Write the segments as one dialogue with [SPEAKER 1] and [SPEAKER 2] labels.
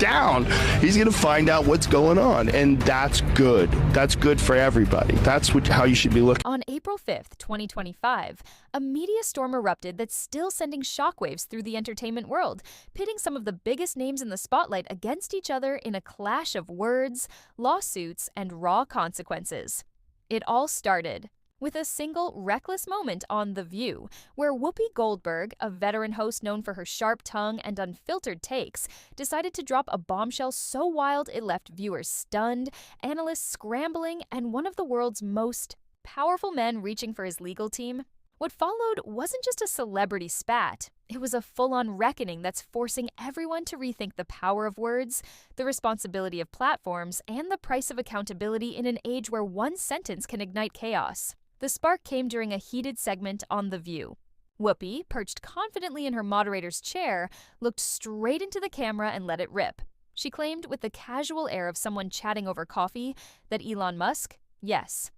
[SPEAKER 1] down. He's going to find out what's going on, and that's good. That's good for everybody. That's how you should be looking.
[SPEAKER 2] On April 5th, 2025, a media storm erupted that's still sending shockwaves through the entertainment world, pitting some of the biggest names in the spotlight against each other in a clash of words, lawsuits, and raw consequences. It all started with a single reckless moment on The View, where Whoopi Goldberg, a veteran host known for her sharp tongue and unfiltered takes, decided to drop a bombshell so wild it left viewers stunned, analysts scrambling, and one of the world's most powerful men reaching for his legal team. What followed wasn't just a celebrity spat. It was a full-on reckoning that's forcing everyone to rethink the power of words, the responsibility of platforms, and the price of accountability in an age where one sentence can ignite chaos. The spark came during a heated segment on The View. Whoopi, perched confidently in her moderator's chair, looked straight into the camera and let it rip. She claimed with the casual air of someone chatting over coffee that Elon Musk, yes,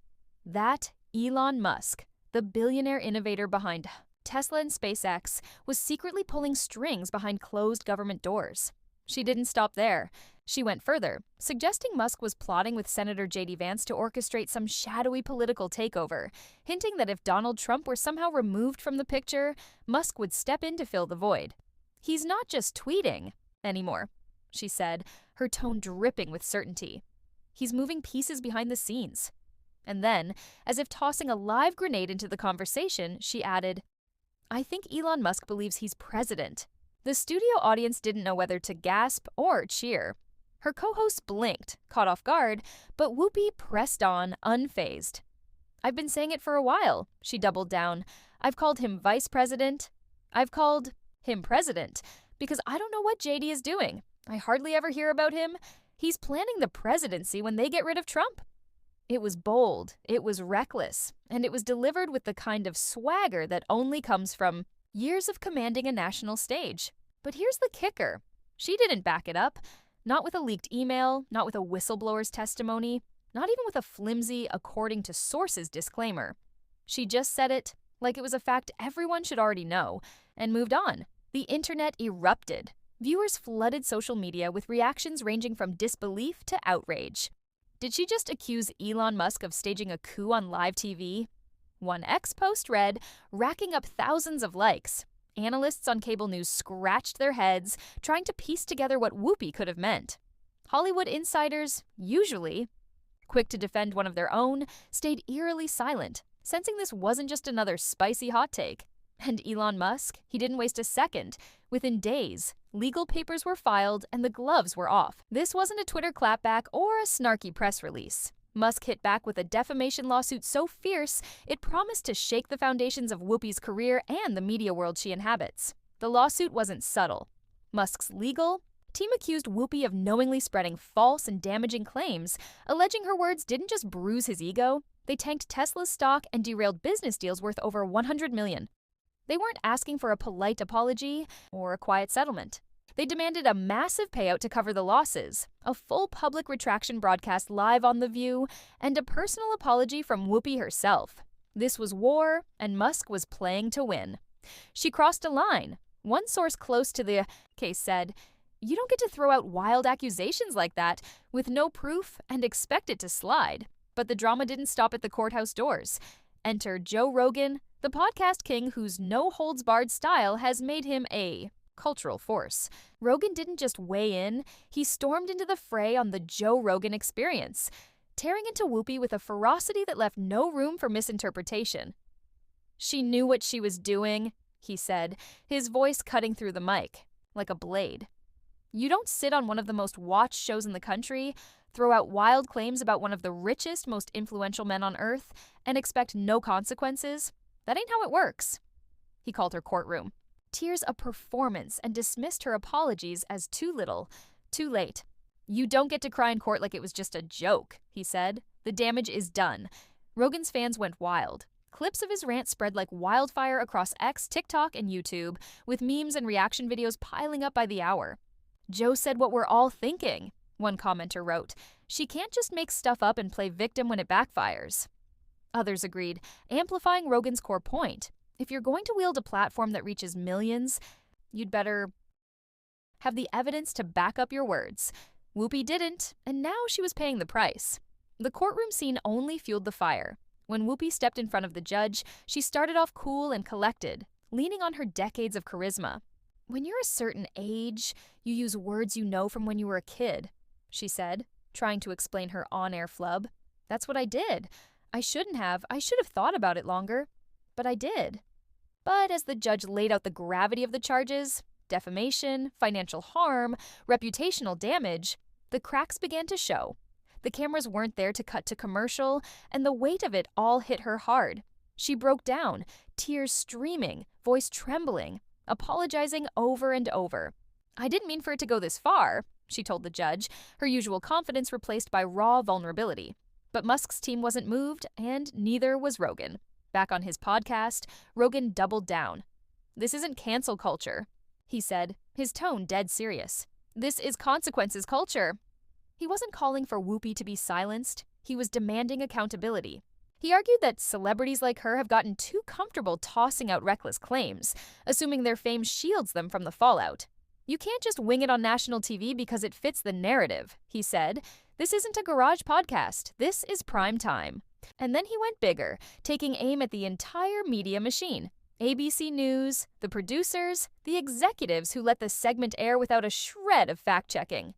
[SPEAKER 2] that Elon Musk, the billionaire innovator behind Tesla and SpaceX, was secretly pulling strings behind closed government doors. She didn't stop there. She went further, suggesting Musk was plotting with Senator J.D. Vance to orchestrate some shadowy political takeover, hinting that if Donald Trump were somehow removed from the picture, Musk would step in to fill the void. "He's not just tweeting anymore," she said, her tone dripping with certainty. "He's moving pieces behind the scenes." And then, as if tossing a live grenade into the conversation, she added, "I think Elon Musk believes he's president." The studio audience didn't know whether to gasp or cheer. Her co-hosts blinked, caught off guard, but Whoopi pressed on, unfazed. "I've been saying it for a while," she doubled down. "I've called him vice president. I've called him president, because I don't know what JD is doing. I hardly ever hear about him. He's planning the presidency when they get rid of Trump." It was bold, it was reckless, and it was delivered with the kind of swagger that only comes from years of commanding a national stage. But here's the kicker. She didn't back it up. Not with a leaked email, not with a whistleblower's testimony, not even with a flimsy, according to sources disclaimer. She just said it like it was a fact everyone should already know, and moved on. The internet erupted. Viewers flooded social media with reactions ranging from disbelief to outrage. Did she just accuse Elon Musk of staging a coup on live TV? One X post read, racking up thousands of likes. Analysts on cable news scratched their heads, trying to piece together what Whoopi could have meant. Hollywood insiders, usually quick to defend one of their own, stayed eerily silent, sensing this wasn't just another spicy hot take. And Elon Musk, he didn't waste a second. Within days, legal papers were filed and the gloves were off. This wasn't a Twitter clapback or a snarky press release. Musk hit back with a defamation lawsuit so fierce, it promised to shake the foundations of Whoopi's career and the media world she inhabits. The lawsuit wasn't subtle. Musk's legal team accused Whoopi of knowingly spreading false and damaging claims, alleging her words didn't just bruise his ego, they tanked Tesla's stock and derailed business deals worth over $100 million. They weren't asking for a polite apology or a quiet settlement. They demanded a massive payout to cover the losses, a full public retraction broadcast live on The View, and a personal apology from Whoopi herself. This was war, and Musk was playing to win. She crossed a line. One source close to the case said, "You don't get to throw out wild accusations like that with no proof and expect it to slide." But the drama didn't stop at the courthouse doors. Enter Joe Rogan, the podcast king whose no-holds-barred style has made him a cultural force. Rogan didn't just weigh in, he stormed into the fray on the Joe Rogan Experience, tearing into Whoopi with a ferocity that left no room for misinterpretation. "She knew what she was doing," he said, his voice cutting through the mic like a blade. "You don't sit on one of the most watched shows in the country, throw out wild claims about one of the richest, most influential men on earth, and expect no consequences. That ain't how it works." He called her courtroom. Tears a performance and dismissed her apologies as too little, too late. "You don't get to cry in court like it was just a joke," he said. "The damage is done." Rogan's fans went wild. Clips of his rant spread like wildfire across X, TikTok, and YouTube, with memes and reaction videos piling up by the hour. "Joe said what we're all thinking," one commenter wrote. "She can't just make stuff up and play victim when it backfires." Others agreed, amplifying Rogan's core point. If you're going to wield a platform that reaches millions, you'd better have the evidence to back up your words. Whoopi didn't, and now she was paying the price. The courtroom scene only fueled the fire. When Whoopi stepped in front of the judge, she started off cool and collected, leaning on her decades of charisma. "When you're a certain age, you use words you know from when you were a kid," she said, trying to explain her on-air flub. "That's what I did. I shouldn't have. I should have thought about it longer. But I did." But as the judge laid out the gravity of the charges, defamation, financial harm, reputational damage, the cracks began to show. The cameras weren't there to cut to commercial, and the weight of it all hit her hard. She broke down, tears streaming, voice trembling, apologizing over and over. "I didn't mean for it to go this far," she told the judge, her usual confidence replaced by raw vulnerability. But Musk's team wasn't moved, and neither was Rogan. Back on his podcast, Rogan doubled down. "This isn't cancel culture," he said, his tone dead serious. "This is consequences culture." He wasn't calling for Whoopi to be silenced. He was demanding accountability. He argued that celebrities like her have gotten too comfortable tossing out reckless claims, assuming their fame shields them from the fallout. "You can't just wing it on national TV because it fits the narrative," he said. "This isn't a garage podcast. This is prime time." And then he went bigger, taking aim at the entire media machine. ABC News, the producers, the executives who let the segment air without a shred of fact-checking.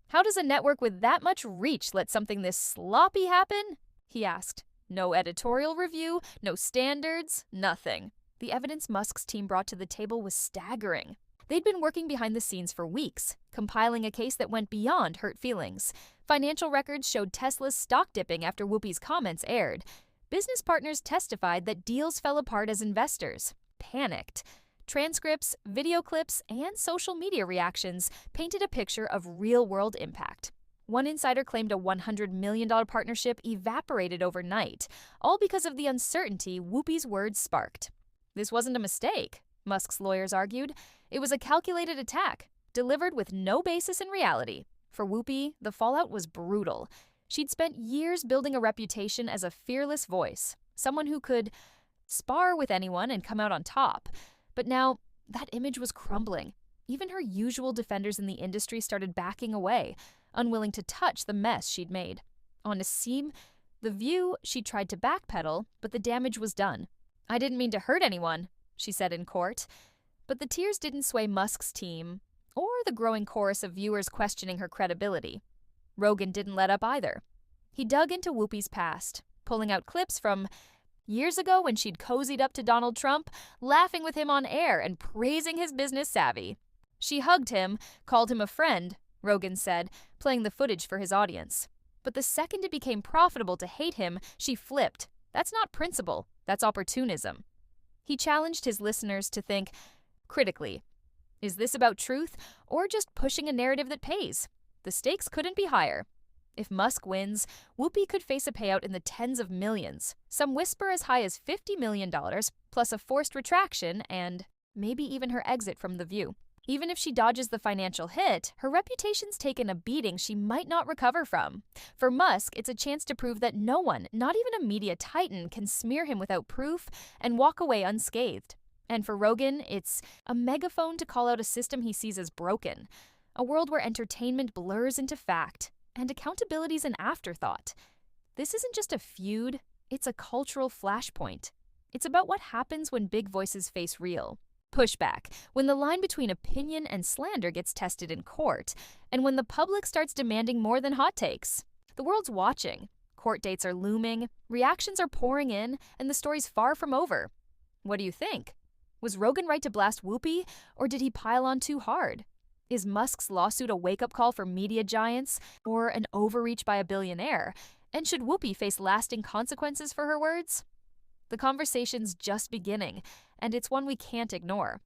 [SPEAKER 2] "How does a network with that much reach let something this sloppy happen?" he asked. "No editorial review, no standards, nothing." The evidence Musk's team brought to the table was staggering. They'd been working behind the scenes for weeks, compiling a case that went beyond hurt feelings. Financial records showed Tesla's stock dipping after Whoopi's comments aired. Business partners testified that deals fell apart as investors panicked. Transcripts, video clips, and social media reactions painted a picture of real-world impact. One insider claimed a $100 million partnership evaporated overnight, all because of the uncertainty Whoopi's words sparked. This wasn't a mistake, Musk's lawyers argued. It was a calculated attack, delivered with no basis in reality. For Whoopi, the fallout was brutal. She'd spent years building a reputation as a fearless voice, someone who could spar with anyone and come out on top. But now, that image was crumbling. Even her usual defenders in the industry started backing away, unwilling to touch the mess she'd made. On The View, she tried to backpedal, but the damage was done. "I didn't mean to hurt anyone," she said in court. But the tears didn't sway Musk's team, or the growing chorus of viewers questioning her credibility. Rogan didn't let up either. He dug into Whoopi's past, pulling out clips from years ago when she'd cozied up to Donald Trump, laughing with him on air and praising his business savvy. She hugged him, called him a friend, Rogan said, playing the footage for his audience. But the second it became profitable to hate him, she flipped. That's not principle, that's opportunism. He challenged his listeners to think critically. Is this about truth or just pushing a narrative that pays? The stakes couldn't be higher. If Musk wins, Whoopi could face a payout in the tens of millions. Some whisper as high as $50 million, plus a forced retraction and maybe even her exit from The View. Even if she dodges the financial hit, her reputation's taken a beating she might not recover from. For Musk, it's a chance to prove that no one, not even a media titan, can smear him without proof and walk away unscathed. And for Rogan, it's a megaphone to call out a system he sees as broken. A world where entertainment blurs into fact, and accountability's an afterthought. This isn't just a feud, it's a cultural flashpoint. It's about what happens when big voices face real pushback, when the line between opinion and slander gets tested in court, and when the public starts demanding more than hot takes. The world's watching. Court dates are looming, reactions are pouring in, and the story's far from over. What do you think? Was Rogan right to blast Whoopi, or did he pile on too hard? Is Musk's lawsuit a wake-up call for media giants, or an overreach by a billionaire? And should Whoopi face lasting consequences for her words? The conversation's just beginning, and it's one we can't ignore.